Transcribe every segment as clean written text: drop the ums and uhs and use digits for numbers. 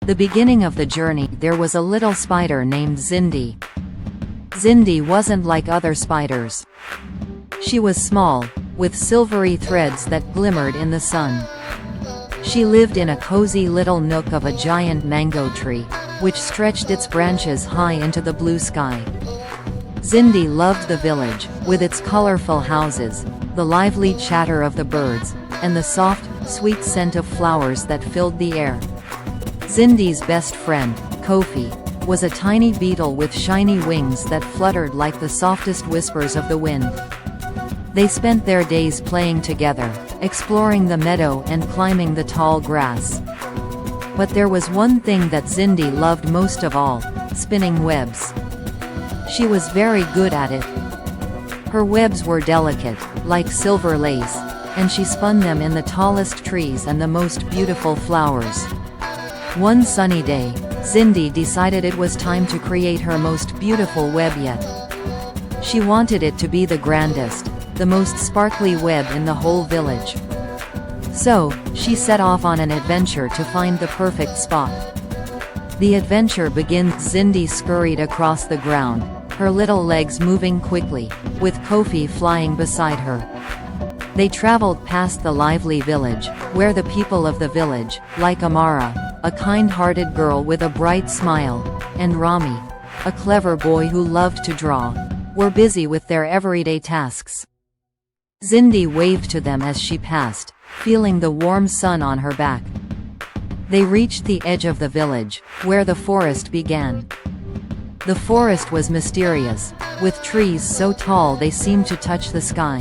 The beginning of the journey, there was a little spider named Itsy. Itsy wasn't like other spiders. She was small, with silvery threads that glimmered in the sun. She lived in a cozy little nook of a giant mango tree, which stretched its branches high into the blue sky. Itsy loved the village, with its colorful houses, the lively chatter of the birds, and the soft, sweet scent of flowers that filled the air. Itsy's best friend, Kofi, was a tiny beetle with shiny wings that fluttered like the softest whispers of the wind. They spent their days playing together, exploring the meadow and climbing the tall grass. But there was one thing that Itsy loved most of all: spinning webs. She was very good at it. Her webs were delicate, like silver lace, and she spun them in the tallest trees and the most beautiful flowers. One sunny day, Itsy decided it was time to create her most beautiful web yet. She wanted it to be the grandest, the most sparkly web in the whole village. So, she set off on an adventure to find the perfect spot. The adventure begins. Itsy scurried across the ground, her little legs moving quickly, with Kofi flying beside her. They traveled past the lively village, where the people of the village, like Amara, a kind-hearted girl with a bright smile, and Rami, a clever boy who loved to draw, were busy with their everyday tasks. Itsy waved to them as she passed, feeling the warm sun on her back. They reached the edge of the village, where the forest began. The forest was mysterious, with trees so tall they seemed to touch the sky.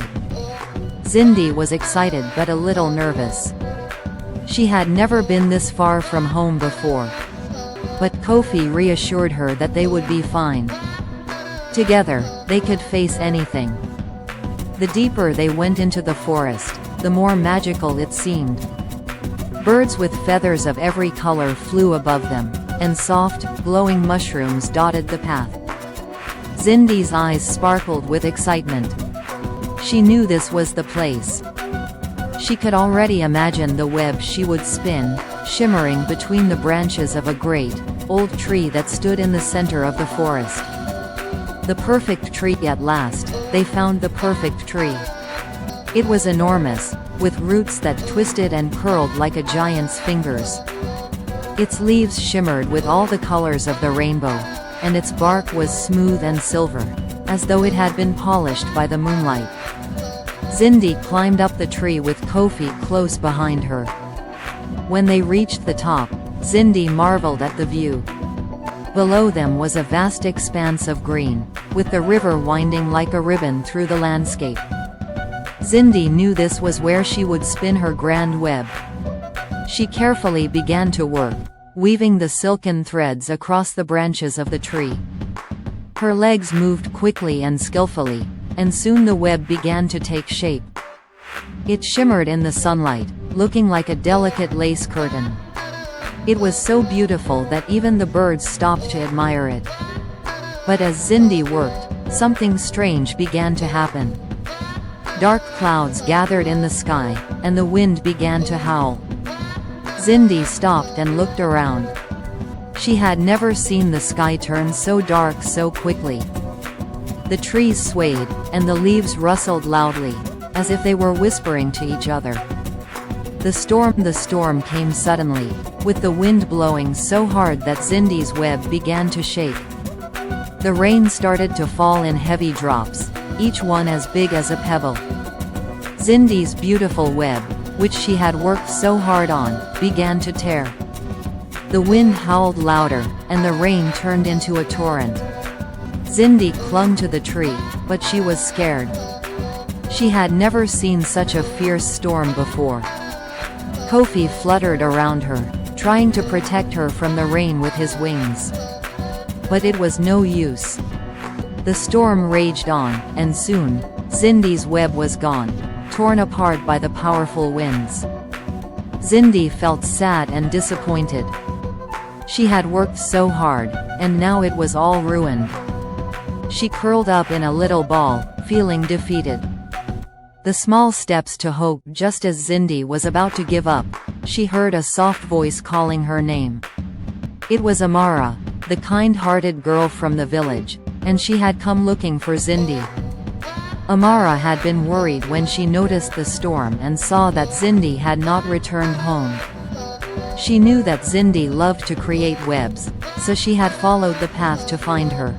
Itsy was excited but a little nervous. She had never been this far from home before. But Kofi reassured her that they would be fine. Together, they could face anything. The deeper they went into the forest, the more magical it seemed. Birds with feathers of every color flew above them, and soft, glowing mushrooms dotted the path. Itsy's eyes sparkled with excitement. She knew this was the place. She could already imagine the web she would spin, shimmering between the branches of a great, old tree that stood in the center of the forest. The perfect tree. At last, they found the perfect tree. It was enormous, with roots that twisted and curled like a giant's fingers. Its leaves shimmered with all the colors of the rainbow, and its bark was smooth and silver, as though it had been polished by the moonlight. Itsy climbed up the tree with Kofi close behind her. When they reached the top, Itsy marveled at the view. Below them was a vast expanse of green, with the river winding like a ribbon through the landscape. Itsy knew this was where she would spin her grand web. She carefully began to work, weaving the silken threads across the branches of the tree. Her legs moved quickly and skillfully, and soon the web began to take shape. It shimmered in the sunlight, looking like a delicate lace curtain. It was so beautiful that even the birds stopped to admire it. But as Itsy worked, something strange began to happen. Dark clouds gathered in the sky, and the wind began to howl. Itsy stopped and looked around. She had never seen the sky turn so dark so quickly. The trees swayed, and the leaves rustled loudly, as if they were whispering to each other. The storm came suddenly, with the wind blowing so hard that Itsy's web began to shake. The rain started to fall in heavy drops, each one as big as a pebble. Itsy's beautiful web, which she had worked so hard on, began to tear. The wind howled louder, and the rain turned into a torrent. Itsy clung to the tree, but she was scared. She had never seen such a fierce storm before. Kofi fluttered around her, trying to protect her from the rain with his wings. But it was no use. The storm raged on, and soon, Itsy's web was gone, torn apart by the powerful winds. Itsy felt sad and disappointed. She had worked so hard, and now it was all ruined. She curled up in a little ball, feeling defeated. The small steps to hope. Just as Itsy was about to give up, she heard a soft voice calling her name. It was Amara, the kind-hearted girl from the village, and she had come looking for Zindi. Amara had been worried when she noticed the storm and saw that Zindi had not returned home. She knew that Zindi loved to create webs, so she had followed the path to find her.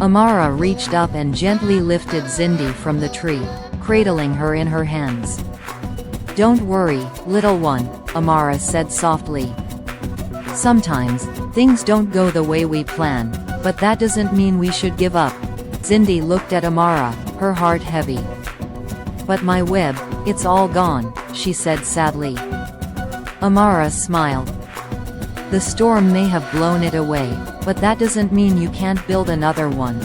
Amara reached up and gently lifted Zindi from the tree, cradling her in her hands. "Don't worry, little one," Amara said softly. "Sometimes, things don't go the way we plan, but that doesn't mean we should give up." Zindi looked at Amara, her heart heavy. "But my web, it's all gone," she said sadly. Amara smiled. "The storm may have blown it away, but that doesn't mean you can't build another one.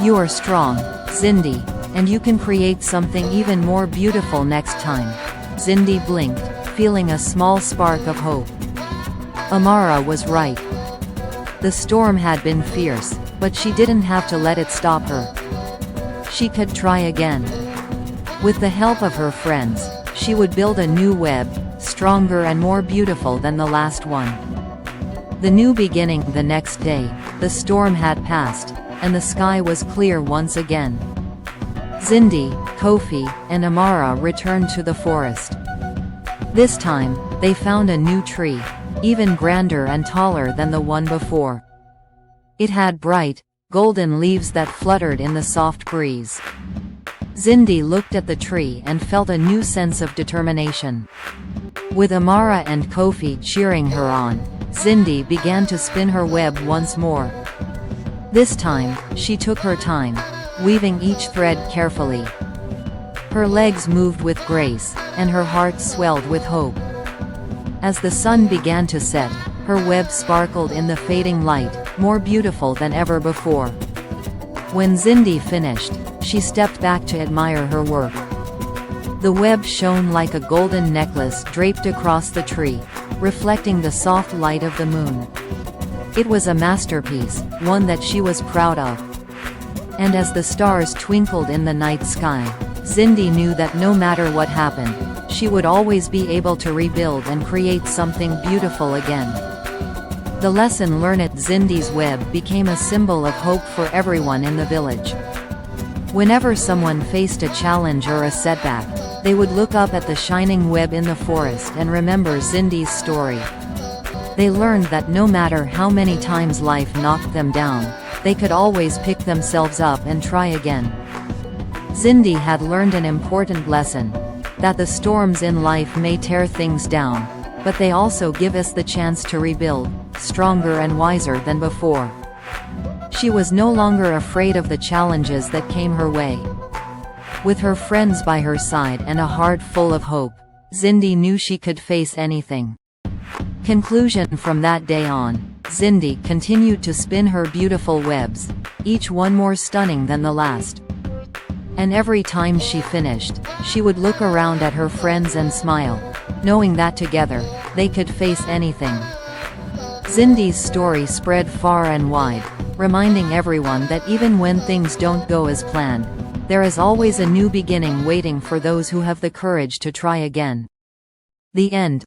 You are strong, Zindi, and you can create something even more beautiful next time." Zindi blinked, feeling a small spark of hope. Amara was right. The storm had been fierce, but she didn't have to let it stop her. She could try again. With the help of her friends, she would build a new web, stronger and more beautiful than the last one. The new beginning. The next day, the storm had passed, and the sky was clear once again. Zindi, Kofi, and Amara returned to the forest. This time, they found a new tree, even grander and taller than the one before. It had bright, golden leaves that fluttered in the soft breeze. Zindi looked at the tree and felt a new sense of determination. With Amara and Kofi cheering her on, Zindi began to spin her web once more. This time, she took her time, weaving each thread carefully. Her legs moved with grace, and her heart swelled with hope. As the sun began to set, her web sparkled in the fading light, more beautiful than ever before. When Zindi finished, she stepped back to admire her work. The web shone like a golden necklace draped across the tree, reflecting the soft light of the moon. It was a masterpiece, one that she was proud of. And as the stars twinkled in the night sky, Zindi knew that no matter what happened, she would always be able to rebuild and create something beautiful again. The lesson learned at Zindi's web became a symbol of hope for everyone in the village. Whenever someone faced a challenge or a setback, they would look up at the shining web in the forest and remember Zindi's story. They learned that no matter how many times life knocked them down, they could always pick themselves up and try again. Zindi had learned an important lesson, that the storms in life may tear things down, but they also give us the chance to rebuild, stronger and wiser than before. She was no longer afraid of the challenges that came her way. With her friends by her side and a heart full of hope, Zindi knew she could face anything. Conclusion: from that day on, Zindi continued to spin her beautiful webs, each one more stunning than the last. And every time she finished, she would look around at her friends and smile, knowing that together, they could face anything. Zindi's story spread far and wide, reminding everyone that even when things don't go as planned, there is always a new beginning waiting for those who have the courage to try again. The end.